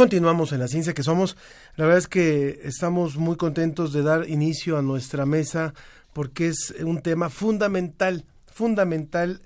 Continuamos en La Ciencia que Somos. La verdad es que estamos muy contentos de dar inicio a nuestra mesa porque es un tema fundamental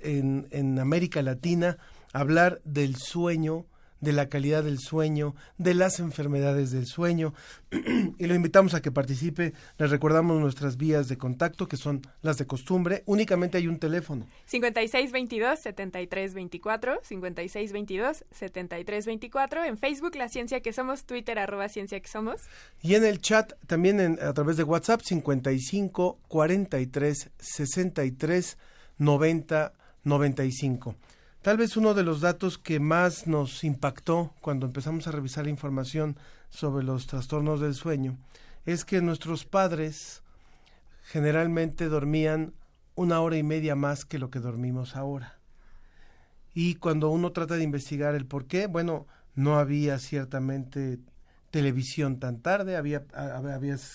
en América Latina, hablar del sueño, de la calidad del sueño, de las enfermedades del sueño, y lo invitamos a que participe. Les recordamos nuestras vías de contacto, que son las de costumbre. Únicamente hay un teléfono. 5622-7324, 5622-7324, en Facebook La Ciencia que Somos, Twitter @Ciencia que Somos. Y en el chat, también a través de WhatsApp, 55 43 63 90 95. Tal vez uno de los datos que más nos impactó cuando empezamos a revisar la información sobre los trastornos del sueño es que nuestros padres generalmente dormían 1.5 horas más que lo que dormimos ahora. Y cuando uno trata de investigar el por qué, bueno, no había ciertamente televisión tan tarde, había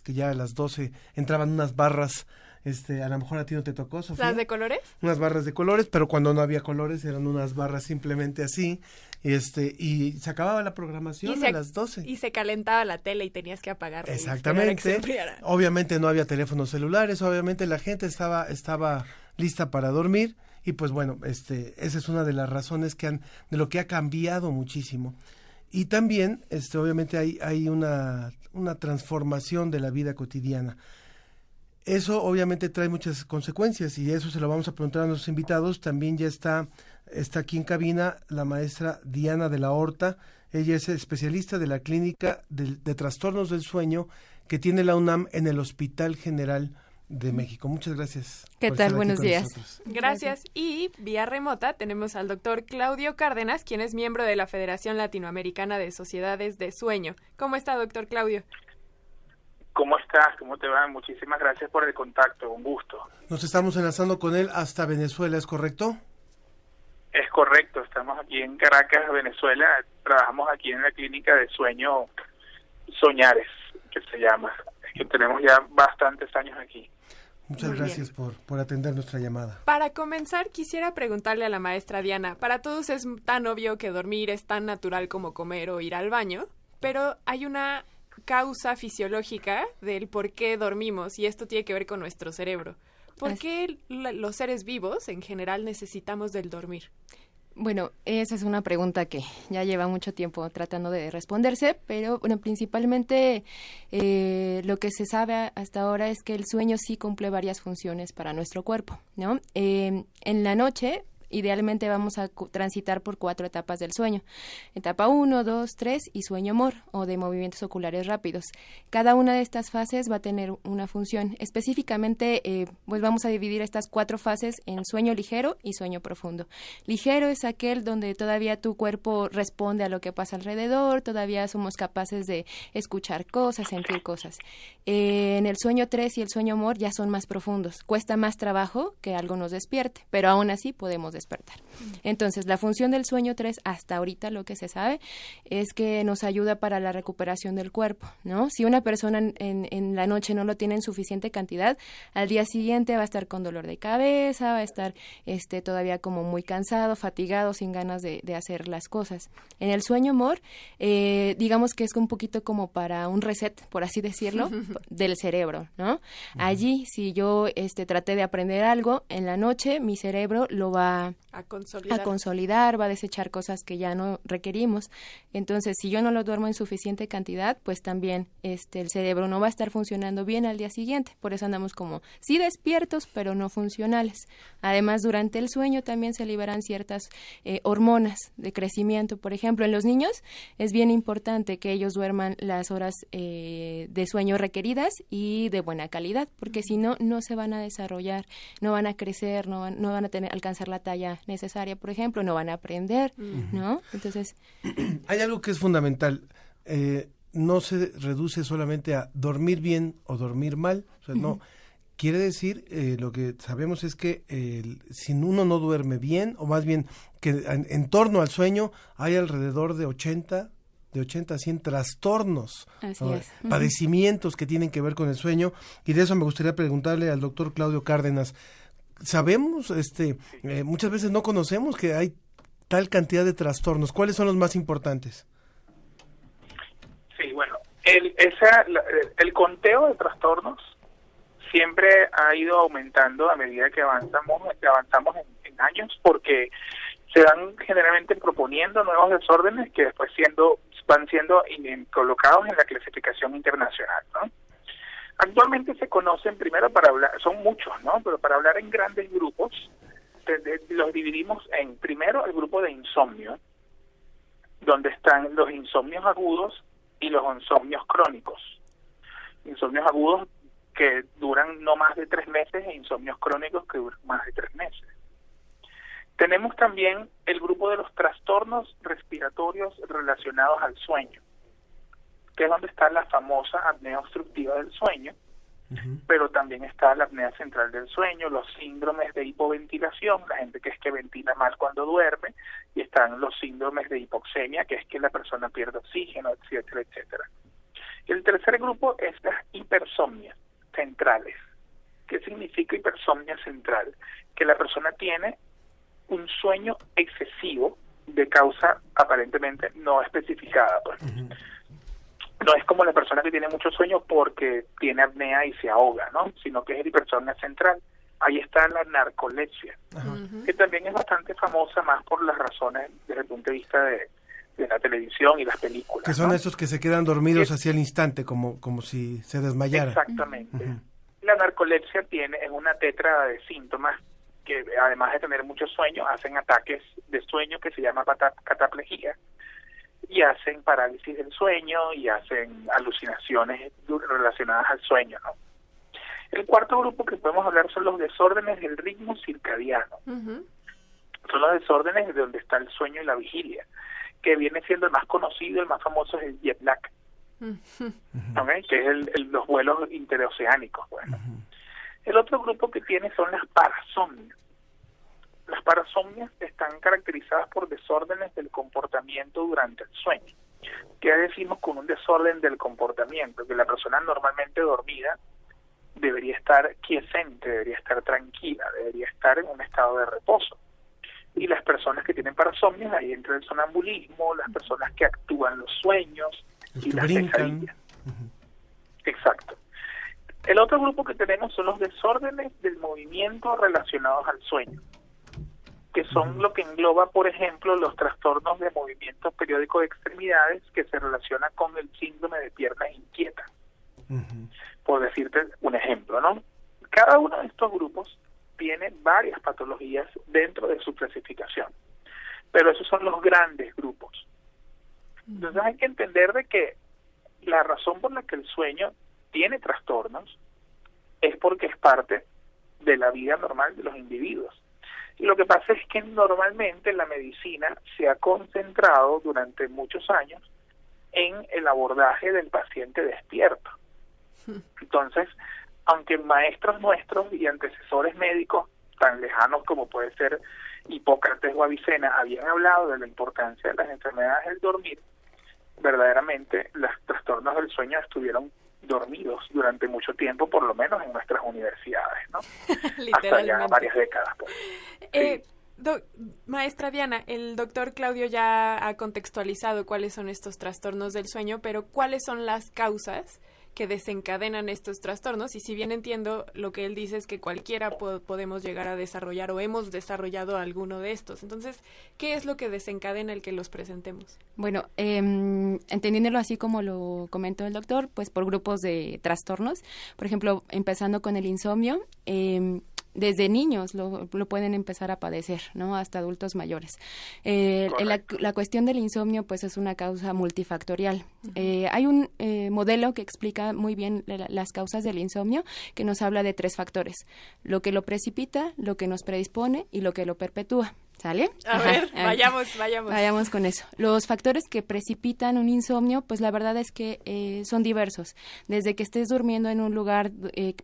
que ya a las 12 entraban unas barras. A lo mejor a ti no te tocó, Sofía. ¿Las de colores? Unas barras de colores, pero cuando no había colores eran unas barras simplemente así, y se acababa la programación a las 12. Y se calentaba la tele y tenías que apagarla. Exactamente. Obviamente no había teléfonos celulares, obviamente la gente estaba lista para dormir, y pues bueno, esa es una de las razones de lo que ha cambiado muchísimo. Y también, obviamente hay una transformación de la vida cotidiana. Eso obviamente trae muchas consecuencias y eso se lo vamos a preguntar a nuestros invitados. También ya está aquí en cabina la maestra Diana de la Horta. Ella es especialista de la clínica de trastornos del sueño que tiene la UNAM en el Hospital General de México. Muchas gracias. ¿Qué tal? Buenos días. Gracias. Y vía remota tenemos al doctor Claudio Cárdenas, quien es miembro de la Federación Latinoamericana de Sociedades de Sueño. ¿Cómo está, doctor Claudio? ¿Cómo estás? ¿Cómo te va? Muchísimas gracias por el contacto, un gusto. Nos estamos enlazando con él hasta Venezuela, ¿es correcto? Es correcto, estamos aquí en Caracas, Venezuela, trabajamos aquí en la clínica de sueño Soñares, que se llama, que tenemos ya bastantes años aquí. Muchas gracias por atender nuestra llamada. Para comenzar, quisiera preguntarle a la maestra Diana, para todos es tan obvio que dormir es tan natural como comer o ir al baño, pero hay una causa fisiológica del por qué dormimos y esto tiene que ver con nuestro cerebro. ¿Por qué los seres vivos en general necesitamos del dormir? Bueno, esa es una pregunta que ya lleva mucho tiempo tratando de responderse, pero bueno, principalmente lo que se sabe hasta ahora es que el sueño sí cumple varias funciones para nuestro cuerpo, ¿no? En la noche idealmente vamos a transitar por 4 etapas del sueño. Etapa 1, 2, 3 y sueño MOR, o de movimientos oculares rápidos. Cada una de estas fases va a tener una función. Específicamente, pues vamos a dividir estas 4 fases en sueño ligero y sueño profundo. Ligero es aquel donde todavía tu cuerpo responde a lo que pasa alrededor, todavía somos capaces de escuchar cosas, sentir cosas. En el sueño 3 y el sueño MOR ya son más profundos. Cuesta más trabajo que algo nos despierte, pero aún así podemos despertar. Entonces, la función del sueño 3, hasta ahorita lo que se sabe, es que nos ayuda para la recuperación del cuerpo, ¿no? Si una persona en la noche no lo tiene en suficiente cantidad, al día siguiente va a estar con dolor de cabeza, va a estar todavía como muy cansado, fatigado, sin ganas de hacer las cosas. En el sueño MOR, digamos que es un poquito como para un reset, por así decirlo, del cerebro, ¿no? Allí, si yo traté de aprender algo, en la noche mi cerebro lo va a consolidar, va a desechar cosas que ya no requerimos. Entonces, si yo no lo duermo en suficiente cantidad, pues también el cerebro no va a estar funcionando bien al día siguiente. Por eso andamos como sí despiertos, pero no funcionales. Además, durante el sueño también se liberan ciertas hormonas de crecimiento. Por ejemplo, en los niños es bien importante que ellos duerman las horas de sueño requeridas y de buena calidad, porque si no, no se van a desarrollar, no van a crecer, no van a alcanzar la talla necesaria, por ejemplo, no van a aprender, ¿no? Entonces, hay algo que es fundamental, no se reduce solamente a dormir bien o dormir mal, o sea, no, quiere decir, lo que sabemos es que si uno no duerme bien, o más bien que en torno al sueño hay alrededor de 80 a 100 trastornos, padecimientos que tienen que ver con el sueño, y de eso me gustaría preguntarle al doctor Claudio Cárdenas. Sabemos, muchas veces no conocemos que hay tal cantidad de trastornos. ¿Cuáles son los más importantes? Sí, bueno, el conteo de trastornos siempre ha ido aumentando a medida que avanzamos en años, porque se van generalmente proponiendo nuevos desórdenes que después van siendo colocados en la clasificación internacional, ¿no? Actualmente se conocen, primero para hablar, son muchos, ¿no? Pero para hablar en grandes grupos, los dividimos en, primero, el grupo de insomnio, donde están los insomnios agudos y los insomnios crónicos. Insomnios agudos que duran no más de 3 meses e insomnios crónicos que duran más de 3 meses. Tenemos también el grupo de los trastornos respiratorios relacionados al sueño, que es donde está la famosa apnea obstructiva del sueño, pero también está la apnea central del sueño, los síndromes de hipoventilación, la gente que es que ventila mal cuando duerme, y están los síndromes de hipoxemia, que es que la persona pierde oxígeno, etcétera, etcétera. El tercer grupo es las hipersomnias centrales. ¿Qué significa hipersomnia central? Que la persona tiene un sueño excesivo de causa aparentemente no especificada, pues. No es como la persona que tiene mucho sueño porque tiene apnea y se ahoga, ¿no? Sino que es hipersomnia central. Ahí está la narcolepsia, que también es bastante famosa, más por las razones desde el punto de vista de la televisión y las películas. Que son, ¿no?, esos que se quedan dormidos hacia el instante, como si se desmayaran. Exactamente. La narcolepsia es una tetra de síntomas que, además de tener mucho sueño, hacen ataques de sueño que se llama cataplejía, y hacen parálisis del sueño y hacen alucinaciones relacionadas al sueño, ¿no? El cuarto grupo que podemos hablar son los desórdenes del ritmo circadiano. Son los desórdenes de donde está el sueño y la vigilia, que viene siendo el más conocido, el más famoso es el jet lag, ¿okay? Que es los vuelos interoceánicos. Bueno, el otro grupo que tiene son las parasomnias. Las parasomnias están caracterizadas por desórdenes del comportamiento durante el sueño. ¿Qué decimos con un desorden del comportamiento? Que la persona normalmente dormida debería estar quiescente, debería estar tranquila, debería estar en un estado de reposo. Y las personas que tienen parasomnias, ahí entra el sonambulismo, las personas que actúan los sueños y las pesadillas. Exacto. El otro grupo que tenemos son los desórdenes del movimiento relacionados al sueño, que son lo que engloba, por ejemplo, los trastornos de movimiento periódico de extremidades, que se relaciona con el síndrome de piernas inquietas. Por decirte un ejemplo, ¿no? Cada uno de estos grupos tiene varias patologías dentro de su clasificación, pero esos son los grandes grupos. Entonces hay que entender de que la razón por la que el sueño tiene trastornos es porque es parte de la vida normal de los individuos. Y lo que pasa es que normalmente la medicina se ha concentrado durante muchos años en el abordaje del paciente despierto. Entonces, aunque maestros nuestros y antecesores médicos tan lejanos como puede ser Hipócrates o Avicena habían hablado de la importancia de las enfermedades del dormir, verdaderamente los trastornos del sueño estuvieron dormidos durante mucho tiempo, por lo menos en nuestras universidades, ¿no? Hasta ya varias décadas. Pues. Sí. Maestra Diana, el doctor Claudio ya ha contextualizado cuáles son estos trastornos del sueño, pero ¿cuáles son las causas que desencadenan estos trastornos? Y si bien entiendo, lo que él dice es que cualquiera podemos llegar a desarrollar o hemos desarrollado alguno de estos. Entonces, ¿qué es lo que desencadena el que los presentemos? Bueno, entendiéndolo así como lo comentó el doctor, pues por grupos de trastornos. Por ejemplo, empezando con el insomnio, desde niños lo pueden empezar a padecer, ¿no? Hasta adultos mayores. La cuestión del insomnio, pues, es una causa multifactorial. Hay un modelo que explica muy bien las causas del insomnio, que nos habla de 3 factores: lo que lo precipita, lo que nos predispone y lo que lo perpetúa. ¿Sale? A ver, vayamos. Vayamos con eso. Los factores que precipitan un insomnio, pues la verdad es que son diversos. Desde que estés durmiendo en un lugar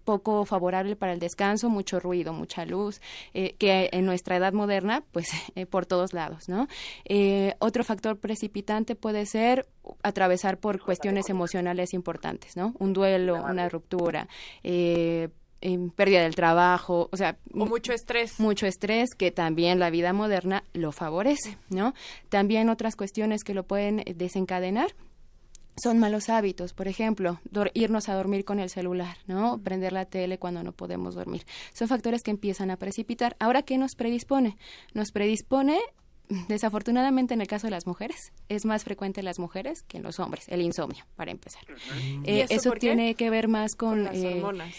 poco favorable para el descanso, mucho ruido, mucha luz, que en nuestra edad moderna, pues por todos lados, ¿no? Otro factor precipitante puede ser atravesar por cuestiones emocionales importantes, ¿no? Un duelo, una ruptura, pérdida del trabajo, o sea... O mucho estrés. Mucho estrés, que también la vida moderna lo favorece, ¿no? También otras cuestiones que lo pueden desencadenar son malos hábitos, por ejemplo, irnos a dormir con el celular, ¿no? Prender la tele cuando no podemos dormir. Son factores que empiezan a precipitar. Ahora, ¿qué nos predispone? Nos predispone, desafortunadamente en el caso de las mujeres, es más frecuente en las mujeres que en los hombres, el insomnio, para empezar. Eso tiene que ver más con las hormonas.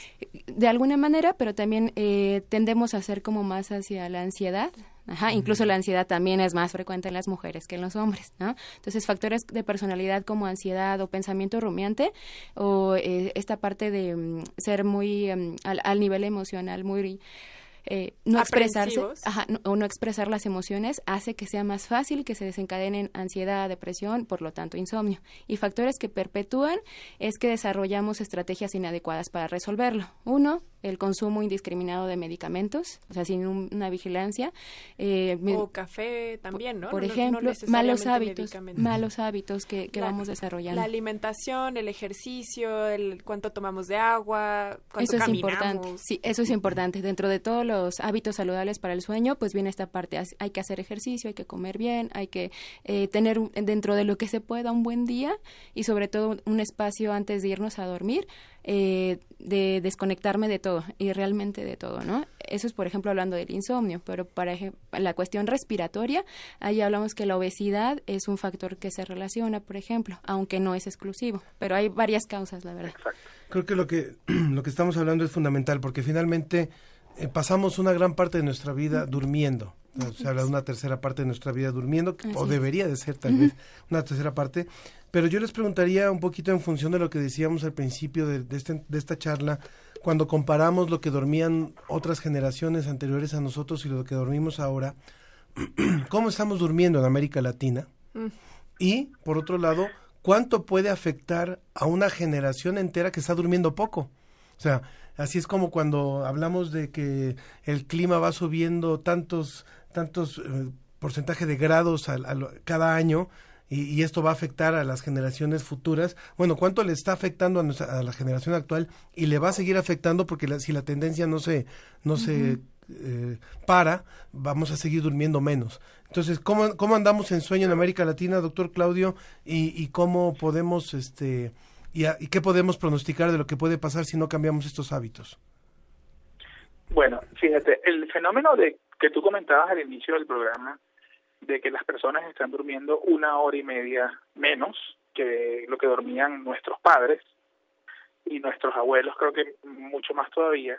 De alguna manera, pero también tendemos a ser como más hacia la ansiedad. Incluso la ansiedad también es más frecuente en las mujeres que en los hombres, ¿no? Entonces, factores de personalidad como ansiedad o pensamiento rumiante o esta parte de ser muy al nivel emocional, muy no expresarse o no expresar las emociones hace que sea más fácil que se desencadenen ansiedad, depresión, por lo tanto insomnio. Y factores que perpetúan es que desarrollamos estrategias inadecuadas para resolverlo. Uno, el consumo indiscriminado de medicamentos, o sea, sin una vigilancia. O café también, ¿no? Por ejemplo, malos hábitos que vamos desarrollando. La alimentación, el ejercicio, el cuánto tomamos de agua, cuánto eso caminamos. Es importante. Sí, eso es importante. Dentro de todos los hábitos saludables para el sueño, pues viene esta parte. Hay que hacer ejercicio, hay que comer bien, hay que tener dentro de lo que se pueda un buen día y sobre todo un espacio antes de irnos a dormir, de desconectarme de todo y realmente de todo, ¿no? Eso es, por ejemplo, hablando del insomnio, pero para la cuestión respiratoria, ahí hablamos que la obesidad es un factor que se relaciona, por ejemplo, aunque no es exclusivo, pero hay varias causas, la verdad. Creo que lo que estamos hablando es fundamental, porque finalmente pasamos una gran parte de nuestra vida durmiendo. Se habla de una tercera parte de nuestra vida durmiendo, o debería de ser tal vez una tercera parte, pero yo les preguntaría un poquito en función de lo que decíamos al principio de esta charla, cuando comparamos lo que dormían otras generaciones anteriores a nosotros y lo que dormimos ahora, ¿cómo estamos durmiendo en América Latina? Y, por otro lado, ¿cuánto puede afectar a una generación entera que está durmiendo poco? O sea, así es como cuando hablamos de que el clima va subiendo tantos porcentaje de grados cada año y esto va a afectar a las generaciones futuras. Bueno, ¿cuánto le está afectando a la generación actual? Y le va a seguir afectando porque si la tendencia no se para, vamos a seguir durmiendo menos. Entonces, ¿cómo andamos en sueño en América Latina, doctor Claudio? Y cómo podemos y qué podemos pronosticar de lo que puede pasar si no cambiamos estos hábitos. Bueno, fíjate, el fenómeno que tú comentabas al inicio del programa, de que las personas están durmiendo 1 hora y media menos que lo que dormían nuestros padres y nuestros abuelos, creo que mucho más todavía,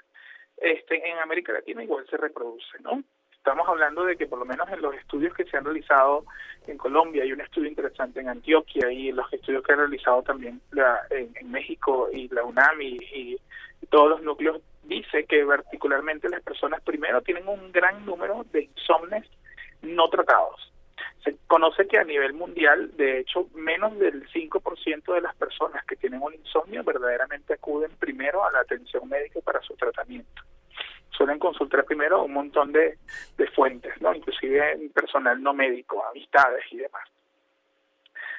en América Latina igual se reproduce, ¿no? Estamos hablando de que por lo menos en los estudios que se han realizado en Colombia, hay un estudio interesante en Antioquia y en los estudios que han realizado también en México y la UNAM y todos los núcleos, dice que particularmente las personas primero tienen un gran número de insomnios no tratados. Se conoce que a nivel mundial, de hecho, menos del 5% de las personas que tienen un insomnio verdaderamente acuden primero a la atención médica para su tratamiento. Suelen consultar primero un montón de fuentes, ¿no? Inclusive personal no médico, amistades y demás.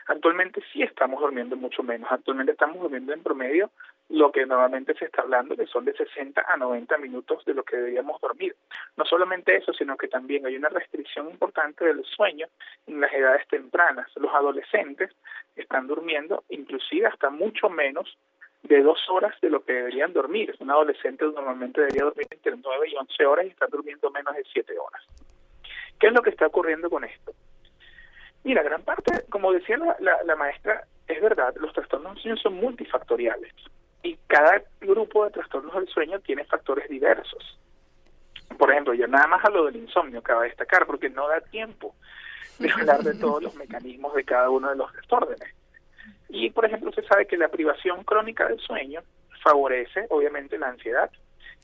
Actualmente sí estamos durmiendo mucho menos. Actualmente estamos durmiendo en promedio lo que normalmente se está hablando, que son de 60 a 90 minutos de lo que deberíamos dormir. No solamente eso, sino que también hay una restricción importante del sueño en las edades tempranas. Los adolescentes están durmiendo inclusive hasta mucho menos de 2 horas de lo que deberían dormir. Un adolescente normalmente debería dormir entre 9 y 11 horas y están durmiendo menos de 7 horas. ¿Qué es lo que está ocurriendo con esto? Mira, gran parte, como decía la maestra, es verdad, los trastornos del sueño son multifactoriales y cada grupo de trastornos del sueño tiene factores diversos. Por ejemplo, yo nada más hablo del insomnio, cabe destacar, porque no da tiempo de hablar de todos los mecanismos de cada uno de los desórdenes. Y, por ejemplo, se sabe que la privación crónica del sueño favorece, obviamente, la ansiedad,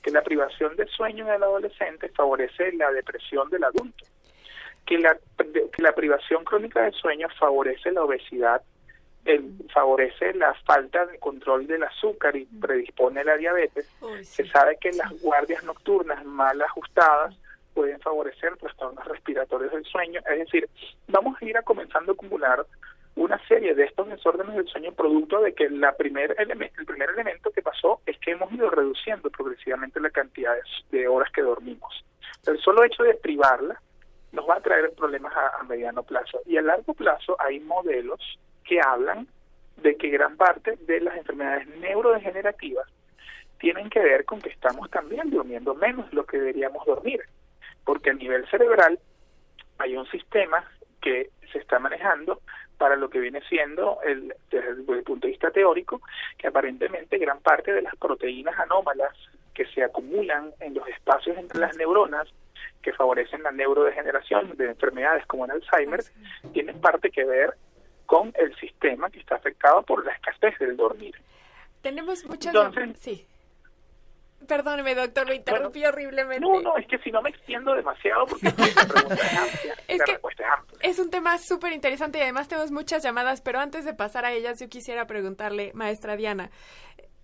que la privación de sueño en el adolescente favorece la depresión del adulto, que la privación crónica del sueño favorece la obesidad, favorece la falta de control del azúcar y predispone a la diabetes. Se sabe que las guardias nocturnas mal ajustadas pueden favorecer trastornos respiratorios del sueño. Es decir, vamos a ir comenzando a acumular una serie de estos desórdenes del sueño producto de que el primer elemento que pasó es que hemos ido reduciendo progresivamente la cantidad de horas que dormimos. El solo hecho de privarla nos va a traer problemas a mediano plazo. Y a largo plazo hay modelos que hablan de que gran parte de las enfermedades neurodegenerativas tienen que ver con que estamos también durmiendo menos de lo que deberíamos dormir, porque a nivel cerebral hay un sistema que se está manejando para lo que viene siendo, desde el punto de vista teórico, que aparentemente gran parte de las proteínas anómalas que se acumulan en los espacios entre las neuronas, que favorecen la neurodegeneración de enfermedades como el Alzheimer, tienen parte que ver con el sistema que está afectado por la escasez del dormir. Tenemos muchas... Entonces, sí. Perdóneme, doctor, lo interrumpí horriblemente. No, es que si no me extiendo demasiado, porque la pregunta es amplia, la respuesta es amplia. Es un tema súper interesante y además tenemos muchas llamadas, pero antes de pasar a ellas, yo quisiera preguntarle, maestra Diana,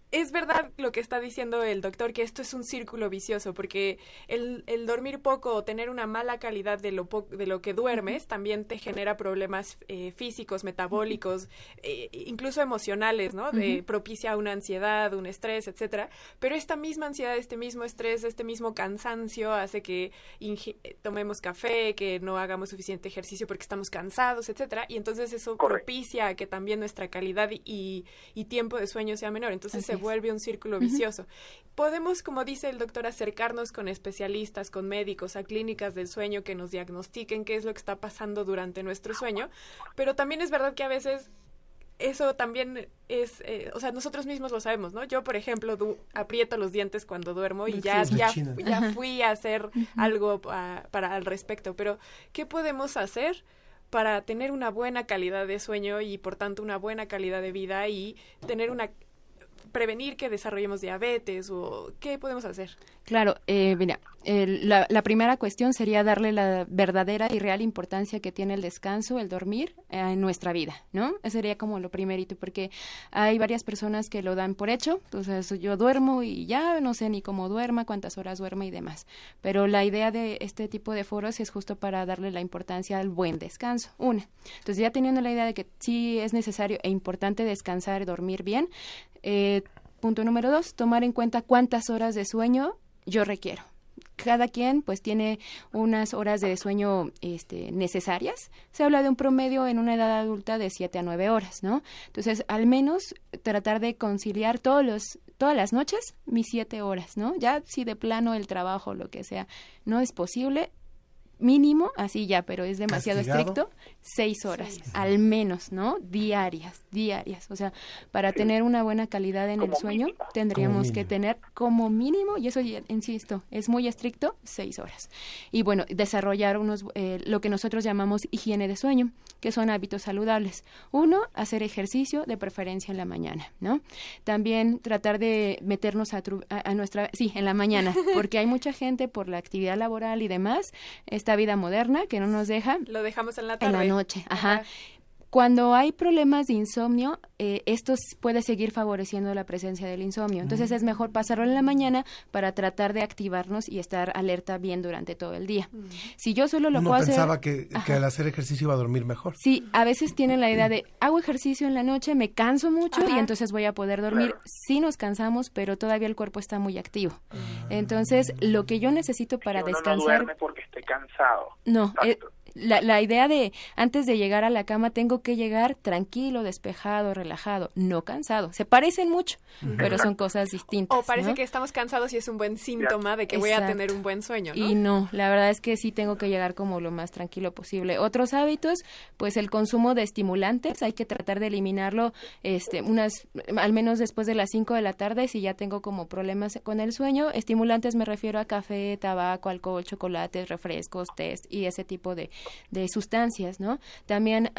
¿es verdad lo que está diciendo el doctor, que esto es un círculo vicioso? Porque el dormir poco o tener una mala calidad de lo que duermes también te genera problemas físicos, metabólicos, incluso emocionales, ¿no? Propicia una ansiedad, un estrés, etcétera. Pero esta misma ansiedad, este mismo estrés, este mismo cansancio hace que tomemos café, que no hagamos suficiente ejercicio porque estamos cansados, etcétera. Y entonces eso propicia a que también nuestra calidad y tiempo de sueño sea menor. Entonces se vuelve un círculo vicioso. Podemos, como dice el doctor, acercarnos con especialistas, con médicos, a clínicas del sueño que nos diagnostiquen qué es lo que está pasando durante nuestro sueño, pero también es verdad que a veces eso también es, o sea, nosotros mismos lo sabemos, ¿no? Yo, por ejemplo, aprieto los dientes cuando duermo y ya fui a hacer algo para al respecto, pero ¿qué podemos hacer para tener una buena calidad de sueño y, por tanto, una buena calidad de vida y prevenir que desarrollemos diabetes? O ¿qué podemos hacer? Claro, mira, la primera cuestión sería darle la verdadera y real importancia que tiene el descanso, el dormir en nuestra vida, ¿no? Eso sería como lo primerito, porque hay varias personas que lo dan por hecho. Entonces yo duermo y ya no sé ni cómo duerma, cuántas horas duerma y demás. Pero la idea de este tipo de foros es justo para darle la importancia al buen descanso, una. Entonces ya teniendo la idea de que sí es necesario e importante descansar, dormir bien, punto número 2, tomar en cuenta cuántas horas de sueño yo requiero. Cada quien pues tiene unas horas de sueño necesarias. Se habla de un promedio en una edad adulta de 7 a 9 horas, ¿no? Entonces, al menos tratar de conciliar todas las noches mis 7 horas, ¿no? Ya si de plano el trabajo, lo que sea, no es posible, mínimo, así ya, pero es demasiado estricto, 6 horas, al menos, ¿no? Diarias, o sea, para tener una buena calidad en el sueño, tendríamos que tener como mínimo, y eso, insisto, es muy estricto, 6 horas. Y bueno, desarrollar lo que nosotros llamamos higiene de sueño, que son hábitos saludables. 1, hacer ejercicio, de preferencia en la mañana, ¿no? También tratar de meternos en la mañana, porque hay mucha gente por la actividad laboral y demás, esta vida moderna que no nos deja. Lo dejamos en la tarde. En la noche, ajá. Cuando hay problemas de insomnio, esto puede seguir favoreciendo la presencia del insomnio. Entonces es mejor pasarlo en la mañana para tratar de activarnos y estar alerta bien durante todo el día. Si yo solo lo puedo hacer... Uno pensaba que al hacer ejercicio iba a dormir mejor. Sí, a veces tienen la idea de, hago ejercicio en la noche, me canso mucho y entonces voy a poder dormir. Sí nos cansamos, pero todavía el cuerpo está muy activo. Entonces, lo que yo necesito para descansar... No duerme porque esté cansado. No, la idea de antes de llegar a la cama tengo que llegar tranquilo, despejado, relajado, no cansado. Se parecen mucho, pero son cosas distintas. O parece ¿no? que estamos cansados y es un buen síntoma de que voy a tener un buen sueño, ¿no? Y no, la verdad es que sí tengo que llegar como lo más tranquilo posible. Otros hábitos, pues el consumo de estimulantes, hay que tratar de eliminarlo al menos después de las 5 de la tarde, si ya tengo como problemas con el sueño. Estimulantes me refiero a café, tabaco, alcohol, chocolates, refrescos, test y ese tipo de sustancias, ¿no? También,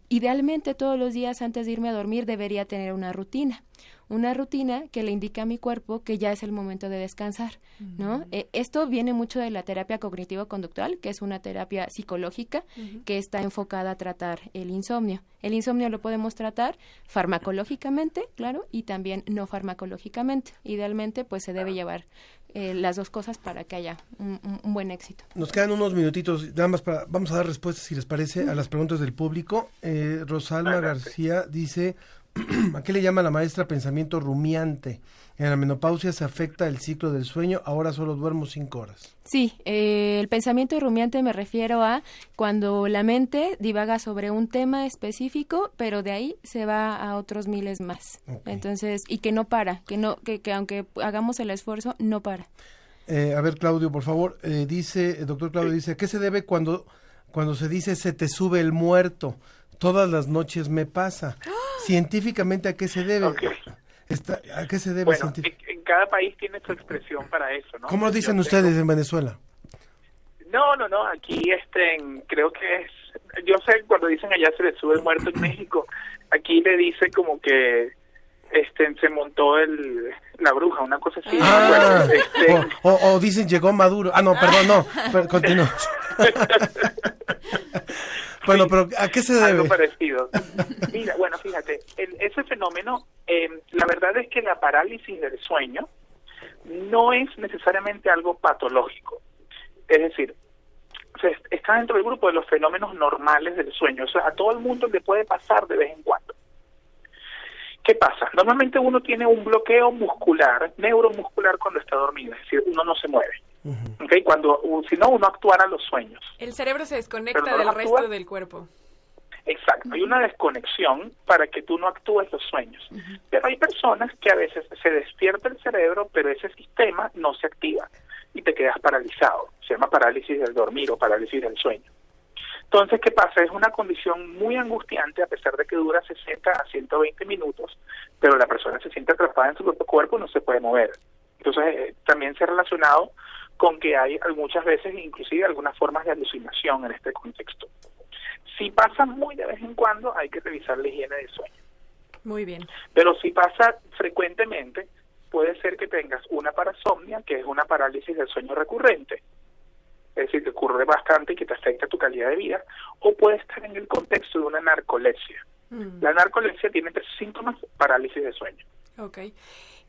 idealmente todos los días antes de irme a dormir debería tener una rutina que le indique a mi cuerpo que ya es el momento de descansar, ¿no? Esto viene mucho de la terapia cognitivo-conductual, que es una terapia psicológica que está enfocada a tratar el insomnio. El insomnio lo podemos tratar farmacológicamente, claro, y también no farmacológicamente. Idealmente, pues se debe llevar las dos cosas para que haya un buen éxito. Nos quedan unos minutitos, nada más vamos a dar respuestas, si les parece, a las preguntas del público. Rosalma García dice, Aquí le llama la maestra pensamiento rumiante. En la menopausia se afecta el ciclo del sueño, ahora solo duermo 5 horas. Sí, el pensamiento rumiante me refiero a cuando la mente divaga sobre un tema específico, pero de ahí se va a otros miles más. Okay. Entonces, y que no para, que aunque hagamos el esfuerzo, no para. A ver, Claudio, por favor, el doctor Claudio dice, ¿a qué se debe cuando se dice se te sube el muerto? Todas las noches me pasa. Científicamente, ¿a qué se debe? Okay. ¿A qué se debe? Bueno, en cada país tiene su expresión para eso, ¿no? ¿Cómo lo dicen ustedes en Venezuela? No, aquí creo que yo sé cuando dicen allá se le sube el muerto en México, aquí le dice como que se montó la bruja, una cosa así. O dicen llegó Maduro. No, perdón, no, continúa. Bueno, pero ¿a qué se debe? Algo parecido. Mira, bueno, fíjate, ese fenómeno, la verdad es que la parálisis del sueño no es necesariamente algo patológico. Es decir, está dentro del grupo de los fenómenos normales del sueño. O sea, a todo el mundo le puede pasar de vez en cuando. ¿Qué pasa? Normalmente uno tiene un bloqueo muscular, neuromuscular cuando está dormido, es decir, uno no se mueve. Uh-huh. ¿Okay? Si no, uno actuara los sueños. El cerebro se desconecta del resto del cuerpo. Exacto, hay una desconexión para que tú no actúes los sueños. Uh-huh. Pero hay personas que a veces se despierta el cerebro, pero ese sistema no se activa y te quedas paralizado. Se llama parálisis del dormir o parálisis del sueño. Entonces, ¿qué pasa? Es una condición muy angustiante a pesar de que dura 60 a 120 minutos, pero la persona se siente atrapada en su propio cuerpo y no se puede mover. Entonces, también se ha relacionado con que hay muchas veces inclusive algunas formas de alucinación en este contexto. Si pasa muy de vez en cuando, hay que revisar la higiene del sueño. Muy bien. Pero si pasa frecuentemente, puede ser que tengas una parasomnia, que es una parálisis del sueño recurrente. Es decir, que ocurre bastante y que te afecta tu calidad de vida, o puede estar en el contexto de una narcolepsia. La narcolepsia tiene 3 síntomas: parálisis de sueño. Okay.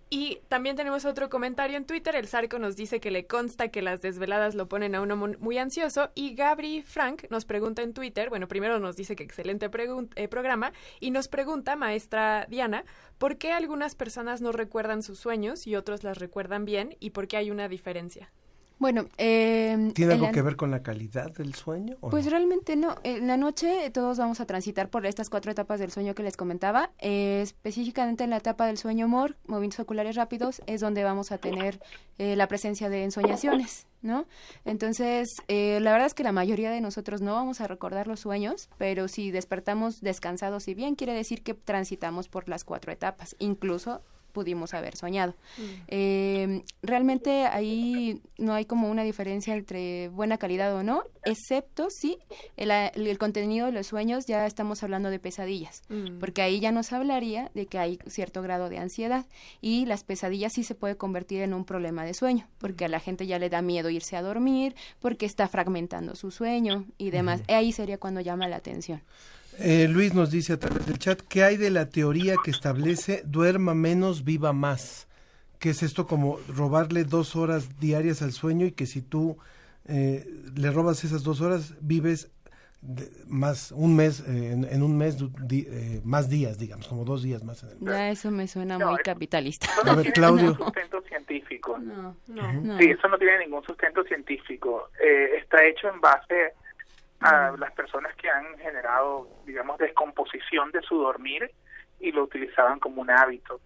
Y también tenemos otro comentario en Twitter. El Zarco nos dice que le consta que las desveladas lo ponen a uno muy ansioso. Y Gabri Frank nos pregunta en Twitter, bueno, primero nos dice que excelente programa, y nos pregunta, maestra Diana, ¿por qué algunas personas no recuerdan sus sueños y otros las recuerdan bien? ¿Y por qué hay una diferencia? Bueno, ¿tiene algo que ver con la calidad del sueño? Pues no? Realmente no. En la noche todos vamos a transitar por estas 4 etapas del sueño que les comentaba. Específicamente en la etapa del sueño MOR, movimientos oculares rápidos, es donde vamos a tener la presencia de ensoñaciones, ¿no? Entonces, la verdad es que la mayoría de nosotros no vamos a recordar los sueños, pero si despertamos descansados y bien, quiere decir que transitamos por las 4 etapas, incluso pudimos haber soñado. Realmente ahí no hay como una diferencia entre buena calidad o no, excepto si el contenido de los sueños ya estamos hablando de pesadillas, porque ahí ya nos hablaría de que hay cierto grado de ansiedad, y las pesadillas sí se puede convertir en un problema de sueño, porque a la gente ya le da miedo irse a dormir, porque está fragmentando su sueño y demás. Ahí sería cuando llama la atención. Luis nos dice a través del chat, ¿qué hay de la teoría que establece duerma menos, viva más? ¿Qué es esto, como robarle 2 horas diarias al sueño, y que si tú le robas esas 2 horas, vives más un mes, en un mes más días, digamos, como 2 días más en el mes? Ya eso me suena muy capitalista. Eso no tiene ningún sustento científico. No. Sí, eso no tiene ningún sustento científico. Está hecho en base a las personas que han generado, digamos, descomposición de su dormir y lo utilizaban como un hábito.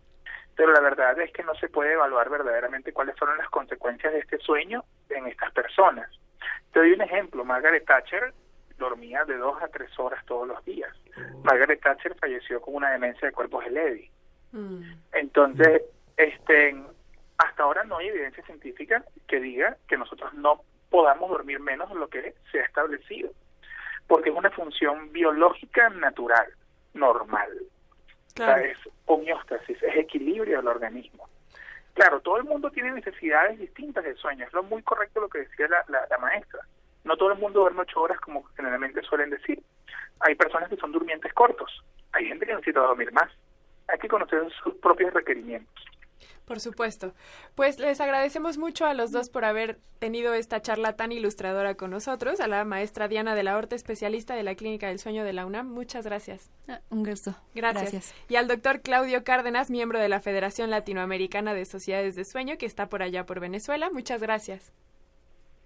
Pero la verdad es que no se puede evaluar verdaderamente cuáles fueron las consecuencias de este sueño en estas personas. Te doy un ejemplo. Margaret Thatcher dormía de 2 a 3 horas todos los días. Margaret Thatcher falleció con una demencia de cuerpos de Levy. Entonces, hasta ahora no hay evidencia científica que diga que nosotros no podamos dormir menos de lo que se ha establecido, porque es una función biológica natural, normal. Claro. O sea, es homeostasis, es equilibrio del organismo. Claro, todo el mundo tiene necesidades distintas de sueño, es lo muy correcto lo que decía la maestra. No todo el mundo duerme 8 horas como generalmente suelen decir. Hay personas que son durmientes cortos, hay gente que necesita dormir más. Hay que conocer sus propios requerimientos. Por supuesto. Pues les agradecemos mucho a los dos por haber tenido esta charla tan ilustradora con nosotros, a la maestra Diana de la Horta, especialista de la Clínica del Sueño de la UNAM. Muchas gracias. Un gusto. Gracias. Y al doctor Claudio Cárdenas, miembro de la Federación Latinoamericana de Sociedades de Sueño, que está por allá por Venezuela. Muchas gracias.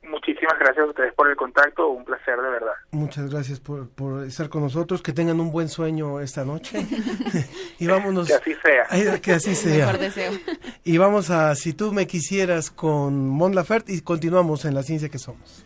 Muchísimas gracias a ustedes por el contacto, un placer de verdad. Muchas gracias por estar con nosotros, que tengan un buen sueño esta noche y vámonos. Que así sea. Que así sea. Mejor deseo. Y vamos a Si tú me quisieras con Mon Laferte y continuamos en La Ciencia que Somos.